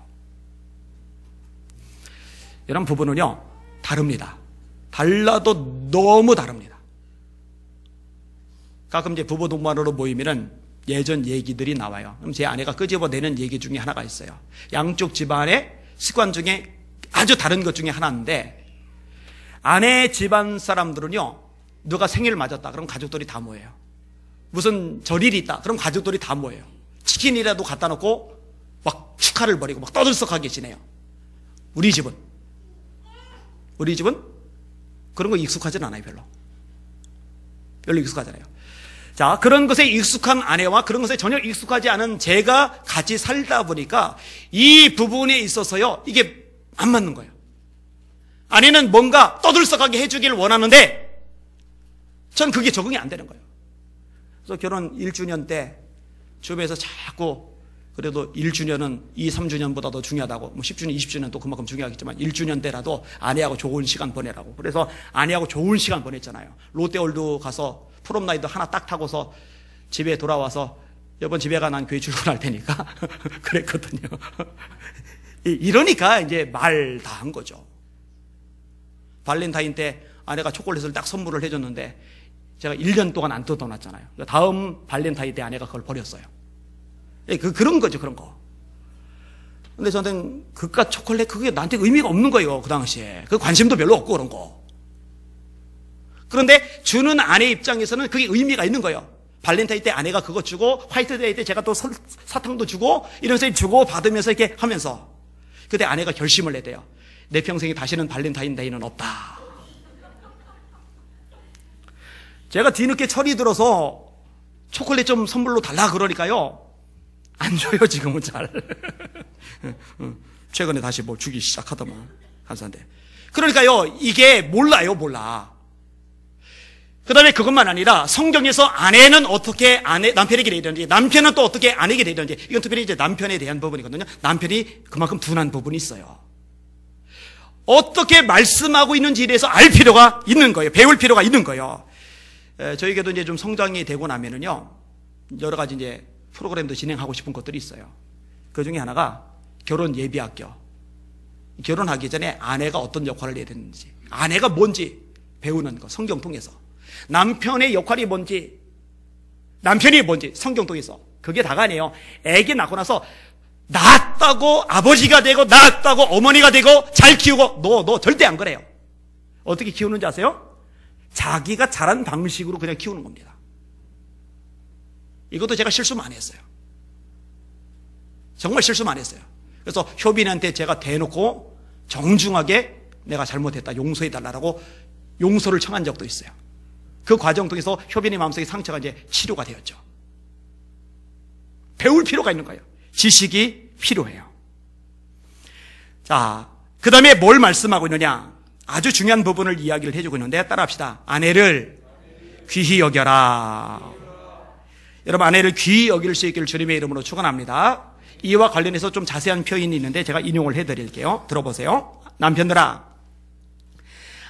이런 부분은요 다릅니다. 달라도 너무 다릅니다. 가끔 이제 부부 동반으로 모이면은 예전 얘기들이 나와요. 그럼 제 아내가 끄집어내는 얘기 중에 하나가 있어요. 양쪽 집안의 습관 중에 아주 다른 것 중에 하나인데, 아내 집안 사람들은요 누가 생일을 맞았다 그럼 가족들이 다 모여요. 무슨 절일이 있다 그럼 가족들이 다 모여요. 치킨이라도 갖다 놓고 막 축하를 벌이고 막 떠들썩하게 지내요. 우리 집은 그런 거 익숙하진 않아요. 별로 익숙하잖아요. 자, 그런 것에 익숙한 아내와 그런 것에 전혀 익숙하지 않은 제가 같이 살다 보니까 이 부분에 있어서요 이게 안 맞는 거예요. 아내는 뭔가 떠들썩하게 해주길 원하는데 전 그게 적응이 안 되는 거예요. 그래서 결혼 1주년 때 주변에서 자꾸 그래도 1주년은 2, 3주년보다 더 중요하다고, 뭐 10주년, 20주년 또 그만큼 중요하겠지만 1주년 때라도 아내하고 좋은 시간 보내라고. 그래서 아내하고 좋은 시간 보냈잖아요. 롯데월드 가서 프롬라이드 하나 딱 타고서 집에 돌아와서 여번 집에 가 난 교회 출근할 테니까 그랬거든요. 이러니까 이제 말 다 한 거죠. 발렌타인 때 아내가 초콜릿을 딱 선물을 해줬는데 제가 1년 동안 안 뜯어놨잖아요. 다음 발렌타인 때 아내가 그걸 버렸어요. 그런 거죠, 그런 거. 근데 저는 그깟 초콜릿 그게 나한테 의미가 없는 거예요, 그 당시에. 그 관심도 별로 없고 그런 거. 그런데 주는 아내 입장에서는 그게 의미가 있는 거예요. 발렌타인 때 아내가 그거 주고 화이트데이 때 제가 또 사탕도 주고 이러면서 주고 받으면서 이렇게 하면서 그때 아내가 결심을 내대요. 내 평생에 다시는 발렌타인데이는 없다. 제가 뒤늦게 철이 들어서 초콜릿 좀 선물로 달라 그러니까요 안 줘요 지금은 잘. 최근에 다시 뭐 주기 시작하더만 감사한데. 그러니까요 이게 몰라. 그 다음에 그것만 아니라 성경에서 아내는 어떻게 남편에게 되든지 남편은 또 어떻게 아내에게 되든지, 이건 특별히 이제 남편에 대한 부분이거든요. 남편이 그만큼 둔한 부분이 있어요. 어떻게 말씀하고 있는지에 대해서 알 필요가 있는 거예요. 배울 필요가 있는 거예요. 저에게도 이제 좀 성장이 되고 나면은요 여러 가지 이제 프로그램도 진행하고 싶은 것들이 있어요. 그 중에 하나가 결혼 예비학교. 결혼하기 전에 아내가 어떤 역할을 해야 되는지, 아내가 뭔지 배우는 거, 성경 통해서. 남편의 역할이 뭔지, 남편이 뭔지 성경 통해서. 그게 다가 아니에요. 애기 낳고 나서 낳았다고 아버지가 되고 낳았다고 어머니가 되고 잘 키우고 너 절대 안 그래요. 어떻게 키우는지 아세요? 자기가 자란 방식으로 그냥 키우는 겁니다. 이것도 제가 실수 많이 했어요. 정말 실수 많이 했어요. 그래서 효빈한테 제가 대놓고 정중하게 내가 잘못했다 용서해달라고 용서를 청한 적도 있어요. 그 과정 통해서 효빈의 마음속에 상처가 이제 치료가 되었죠. 배울 필요가 있는 거예요. 지식이 필요해요. 자, 그 다음에 뭘 말씀하고 있느냐? 아주 중요한 부분을 이야기를 해주고 있는데 따라합시다. 아내를 귀히 여겨라. 여러분, 아내를 귀히 여길 수 있기를 주님의 이름으로 축원합니다. 이와 관련해서 좀 자세한 표현이 있는데 제가 인용을 해드릴게요. 들어보세요. 남편들아,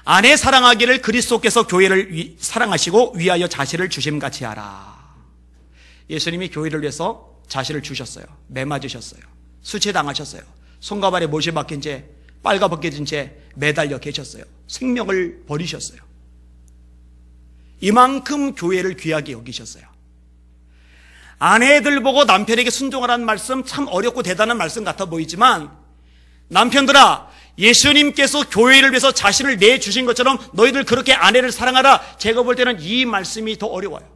아내 사랑하기를 그리스도께서 교회를 사랑하시고 위하여 자신을 주심같이 하라. 예수님이 교회를 위해서 자신을 주셨어요. 매 맞으셨어요. 수치당하셨어요. 손과 발에 못이 박힌 채 빨가벗겨진 채 매달려 계셨어요. 생명을 버리셨어요. 이만큼 교회를 귀하게 여기셨어요. 아내들 보고 남편에게 순종하라는 말씀 참 어렵고 대단한 말씀 같아 보이지만, 남편들아, 예수님께서 교회를 위해서 자신을 내주신 것처럼 너희들 그렇게 아내를 사랑하라. 제가 볼 때는 이 말씀이 더 어려워요.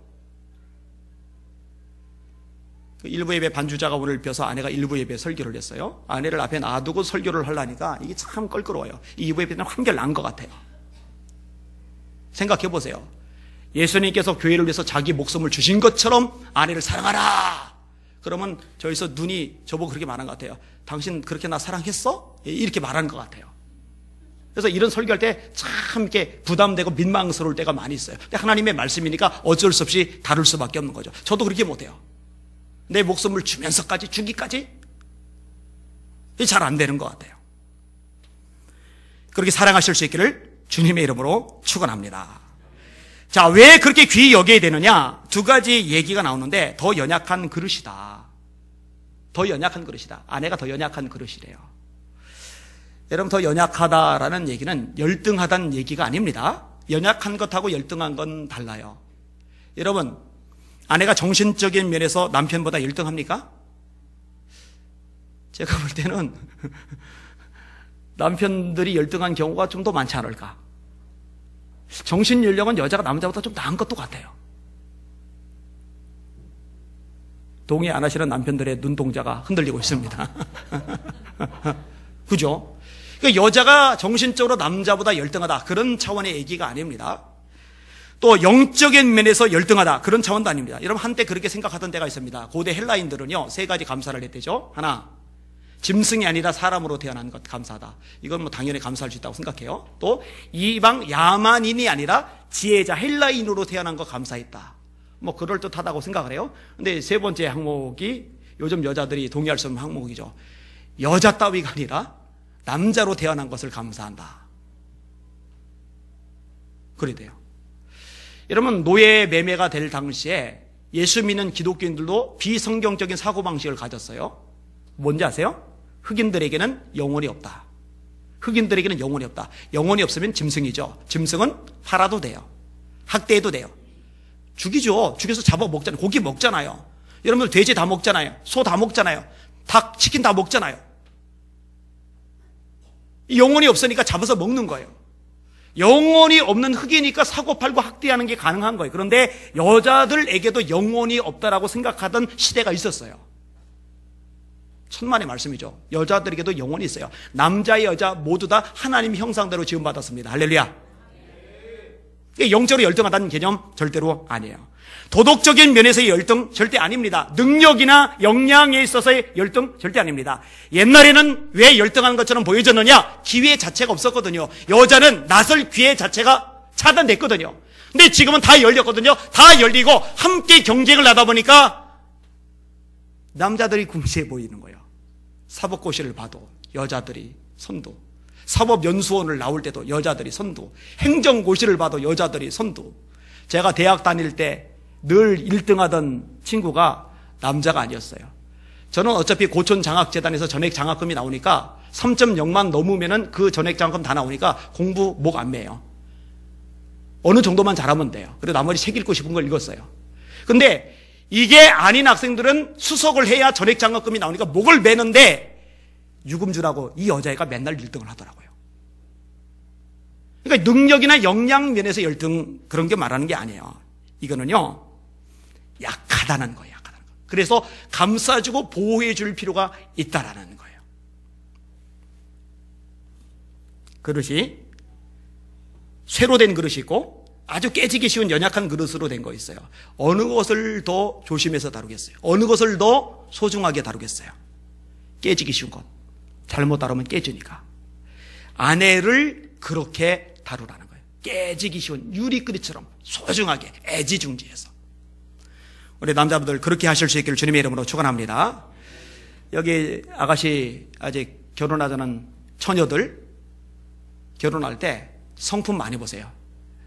일부 예배 반주자가 오늘 뵈서 아내가 일부 예배 설교를 했어요. 아내를 앞에 놔두고 설교를 하려니까 이게 참 껄끄러워요. 이 2부 예배는 한결 나은 것 같아요. 생각해 보세요. 예수님께서 교회를 위해서 자기 목숨을 주신 것처럼 아내를 사랑하라. 그러면 저기서 눈이 저보고 그렇게 말한 것 같아요. 당신 그렇게 나 사랑했어? 이렇게 말하는 것 같아요. 그래서 이런 설교할 때 참 이렇게 부담되고 민망스러울 때가 많이 있어요. 근데 하나님의 말씀이니까 어쩔 수 없이 다룰 수밖에 없는 거죠. 저도 그렇게 못해요. 내 목숨을 주면서까지 주기까지 잘 안 되는 것 같아요. 그렇게 사랑하실 수 있기를 주님의 이름으로 축원합니다. 자, 왜 그렇게 귀히 여겨야 되느냐? 두 가지 얘기가 나오는데 더 연약한 그릇이다. 더 연약한 그릇이다. 아내가 더 연약한 그릇이래요. 여러분, 더 연약하다라는 얘기는 열등하다는 얘기가 아닙니다. 연약한 것하고 열등한 건 달라요. 여러분, 아내가 정신적인 면에서 남편보다 열등합니까? 제가 볼 때는 남편들이 열등한 경우가 좀 더 많지 않을까. 정신 연령은 여자가 남자보다 좀 나은 것도 같아요. 동의 안 하시는 남편들의 눈동자가 흔들리고 있습니다. 그죠? 그러니까 여자가 정신적으로 남자보다 열등하다, 그런 차원의 얘기가 아닙니다. 또 영적인 면에서 열등하다, 그런 차원도 아닙니다. 여러분, 한때 그렇게 생각하던 때가 있습니다. 고대 헬라인들은요, 세 가지 감사를 했대죠. 하나, 짐승이 아니라 사람으로 태어난 것 감사하다. 이건 뭐 당연히 감사할 수 있다고 생각해요. 또 이방 야만인이 아니라 지혜자 헬라인으로 태어난 것 감사했다. 뭐 그럴듯하다고 생각을 해요. 근데 세 번째 항목이 요즘 여자들이 동의할 수 없는 항목이죠. 여자 따위가 아니라 남자로 태어난 것을 감사한다. 그래야 돼요. 여러분, 노예 매매가 될 당시에 예수 믿는 기독교인들도 비성경적인 사고방식을 가졌어요. 뭔지 아세요? 흑인들에게는 영혼이 없다. 흑인들에게는 영혼이 없다. 영혼이 없으면 짐승이죠. 짐승은 팔아도 돼요. 학대해도 돼요. 죽이죠. 죽여서 잡아 먹잖아요. 고기 먹잖아요. 여러분들 돼지 다 먹잖아요. 소 다 먹잖아요. 닭, 치킨 다 먹잖아요. 영혼이 없으니까 잡아서 먹는 거예요. 영혼이 없는 흑이니까 사고 팔고 학대하는 게 가능한 거예요. 그런데 여자들에게도 영혼이 없다라고 생각하던 시대가 있었어요. 천만의 말씀이죠. 여자들에게도 영혼이 있어요. 남자, 여자 모두 다 하나님 형상대로 지음받았습니다. 할렐루야. 영적으로 열등하다는 개념 절대로 아니에요. 도덕적인 면에서의 열등 절대 아닙니다. 능력이나 역량에 있어서의 열등 절대 아닙니다. 옛날에는 왜 열등한 것처럼 보여졌느냐? 기회 자체가 없었거든요. 여자는 나설 기회 자체가 차단됐거든요. 근데 지금은 다 열렸거든요. 다 열리고 함께 경쟁을 하다 보니까 남자들이 궁시해 보이는 거예요. 사법고시를 봐도 여자들이 선두, 사법연수원을 나올 때도 여자들이 선두, 행정고시를 봐도 여자들이 선두. 제가 대학 다닐 때 늘 1등하던 친구가 남자가 아니었어요. 저는 어차피 고촌장학재단에서 전액장학금이 나오니까 3.0만 넘으면은 그 전액장학금 다 나오니까 공부 목 안 매요. 어느 정도만 잘하면 돼요. 그리고 나머지 책 읽고 싶은 걸 읽었어요. 근데 이게 아닌 학생들은 수석을 해야 전액장학금이 나오니까 목을 매는데 유금주라고 이 여자애가 맨날 1등을 하더라고요. 그러니까 능력이나 역량 면에서 열등 그런 게 말하는 게 아니에요. 이거는요, 약하다는 거예요. 약하다는 거. 그래서 감싸주고 보호해 줄 필요가 있다라는 거예요. 그릇이 쇠로 된 그릇이 있고 아주 깨지기 쉬운 연약한 그릇으로 된 거 있어요. 어느 것을 더 조심해서 다루겠어요? 어느 것을 더 소중하게 다루겠어요? 깨지기 쉬운 것. 잘못 다루면 깨지니까. 아내를 그렇게 다루라는 거예요. 깨지기 쉬운 유리그릇처럼 소중하게 애지중지해서. 우리 남자분들 그렇게 하실 수 있기를 주님의 이름으로 축원합니다. 여기 아가씨 아직 결혼하자는 처녀들 결혼할 때 성품 많이 보세요.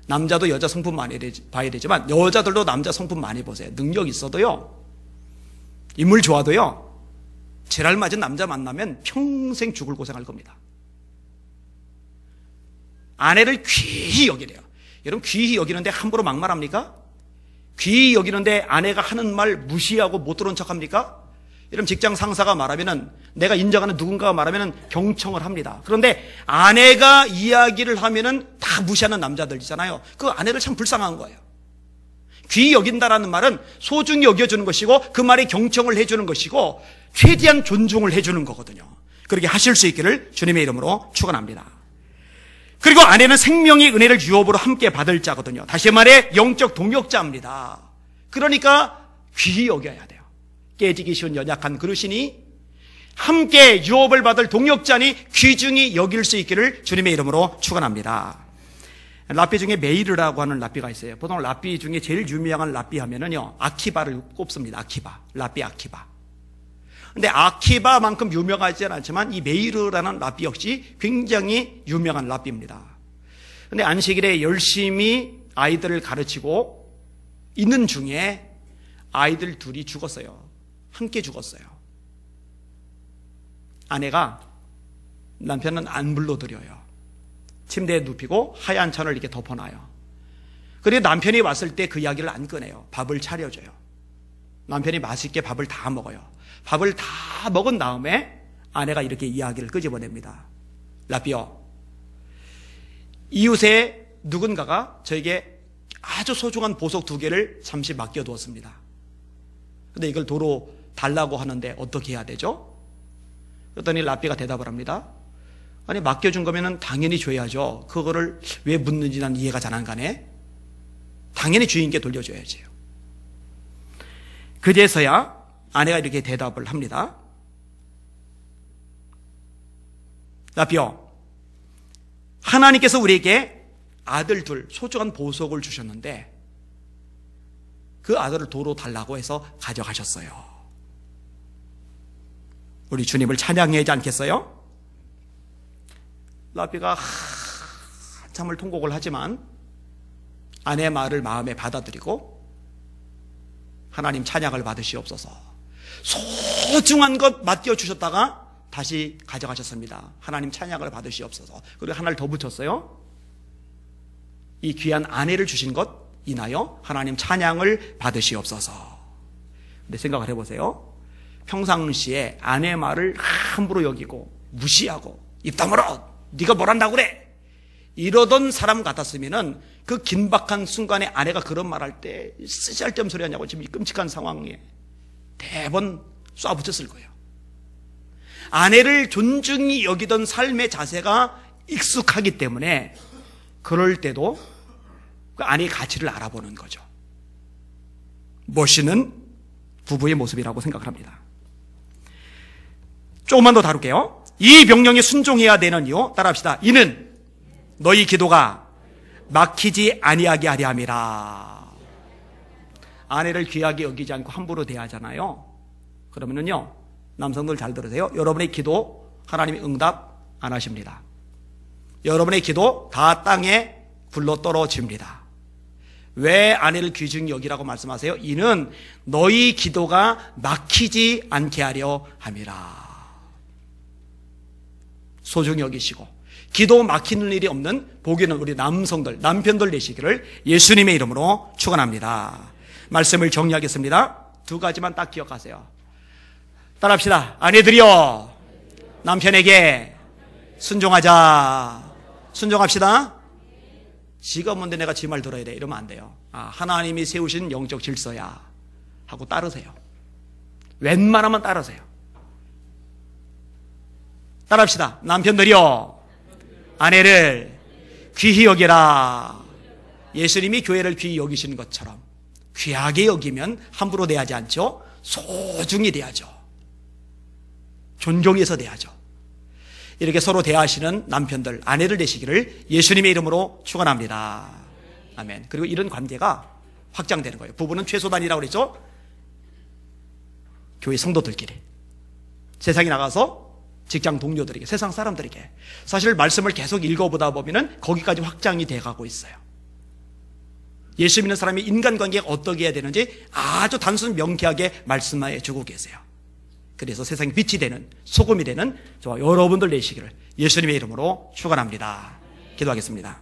남자도 여자 성품 많이 봐야 되지만 여자들도 남자 성품 많이 보세요. 능력 있어도요, 인물 좋아도요, 지랄 맞은 남자 만나면 평생 죽을 고생할 겁니다. 아내를 귀히 여기래요. 여러분, 귀히 여기는데 함부로 막말합니까? 귀히 여기는데 아내가 하는 말 무시하고 못 들은 척합니까? 여러분, 직장 상사가 말하면은, 내가 인정하는 누군가가 말하면은 경청을 합니다. 그런데 아내가 이야기를 하면은 다 무시하는 남자들 있잖아요. 그 아내를 참 불쌍한 거예요. 귀히 여긴다라는 말은 소중히 여겨주는 것이고 그 말에 경청을 해주는 것이고 최대한 존중을 해주는 거거든요. 그렇게 하실 수 있기를 주님의 이름으로 축원합니다. 그리고 아내는 생명의 은혜를 유업으로 함께 받을 자거든요. 다시 말해 영적 동역자입니다. 그러니까 귀히 여겨야 돼요. 깨지기 쉬운 연약한 그릇이니 함께 유업을 받을 동역자니 귀중히 여길 수 있기를 주님의 이름으로 축원합니다. 랍비 중에 메이르라고 하는 랍비가 있어요. 보통 랍비 중에 제일 유명한 랍비 하면은요, 아키바를 꼽습니다. 아키바. 랍비 아키바. 근데 아키바만큼 유명하지 않지만 이 메이르라는 랍비 역시 굉장히 유명한 랍비입니다. 근데 안식일에 열심히 아이들을 가르치고 있는 중에 아이들 둘이 죽었어요. 함께 죽었어요. 아내가 남편은 안 불러드려요. 침대에 눕히고 하얀 천을 이렇게 덮어놔요. 그리고 남편이 왔을 때 그 이야기를 안 꺼내요. 밥을 차려줘요. 남편이 맛있게 밥을 다 먹어요. 밥을 다 먹은 다음에 아내가 이렇게 이야기를 끄집어냅니다. 랍비요, 이웃에 누군가가 저에게 아주 소중한 보석 2개를 잠시 맡겨두었습니다. 근데 이걸 도로 달라고 하는데 어떻게 해야 되죠? 그랬더니 랍비가 대답을 합니다. 아니, 맡겨준 거면은 당연히 줘야죠. 그거를 왜 묻는지 난 이해가 잘 안 가네. 당연히 주인께 돌려줘야지요. 그제서야 아내가 이렇게 대답을 합니다. 랍비요, 하나님께서 우리에게 아들 둘 소중한 보석을 주셨는데 그 아들을 도로 달라고 해서 가져가셨어요. 우리 주님을 찬양해야지 않겠어요? 랍비가 한참을 통곡을 하지만 아내의 말을 마음에 받아들이고 하나님 찬양을 받으시옵소서. 소중한 것 맡겨주셨다가 다시 가져가셨습니다. 하나님 찬양을 받으시옵소서. 그리고 하나를 더 붙였어요. 이 귀한 아내를 주신 것 인하여 하나님 찬양을 받으시옵소서. 근데 생각을 해보세요. 평상시에 아내의 말을 함부로 여기고 무시하고 입 다물어, 네가 뭘 한다고 그래, 이러던 사람 같았으면은 그 긴박한 순간에 아내가 그런 말할 때 쓰잘데없는 소리 하냐고 지금 이 끔찍한 상황에 대번 쏴붙였을 거예요. 아내를 존중히 여기던 삶의 자세가 익숙하기 때문에 그럴 때도 그 아내의 가치를 알아보는 거죠. 멋있는 부부의 모습이라고 생각을 합니다. 조금만 더 다룰게요. 이 명령에 순종해야 되는 이유 따라합시다. 이는 너희 기도가 막히지 아니하게 하려 함이라. 아내를 귀하게 여기지 않고 함부로 대하잖아요. 그러면은요, 남성들 잘 들으세요. 여러분의 기도 하나님이 응답 안 하십니다. 여러분의 기도 다 땅에 굴러 떨어집니다. 왜 아내를 귀중히 여기라고 말씀하세요? 이는 너희 기도가 막히지 않게 하려 함이라. 소중히 여기시고 기도 막히는 일이 없는 복이 있는 우리 남성들, 남편들 되시기를 예수님의 이름으로 축원합니다. 말씀을 정리하겠습니다. 2가지만 딱 기억하세요. 따라합시다. 아내들이여, 남편에게 순종하자. 순종합시다. 지가 없는데 내가 지 말 들어야 돼, 이러면 안 돼요. 하나님이 세우신 영적 질서야 하고 따르세요. 웬만하면 따르세요. 따라합시다. 남편들이여, 아내를 귀히 여기라. 예수님이 교회를 귀히 여기시는 것처럼 귀하게 여기면 함부로 대하지 않죠. 소중히 대하죠. 존경해서 대하죠. 이렇게 서로 대하시는 남편들, 아내들 되시기를 예수님의 이름으로 축원합니다. 아멘. 그리고 이런 관계가 확장되는 거예요. 부부는 최소단이라고 그랬죠. 교회 성도들끼리, 세상에 나가서 직장 동료들에게, 세상 사람들에게 사실 말씀을 계속 읽어보다 보면은 거기까지 확장이 돼가고 있어요. 예수 믿는 사람이 인간관계가 어떻게 해야 되는지 아주 단순 명쾌하게 말씀해 주고 계세요. 그래서 세상에 빛이 되는, 소금이 되는 저와 여러분들 되시기를 예수님의 이름으로 축원합니다. 기도하겠습니다.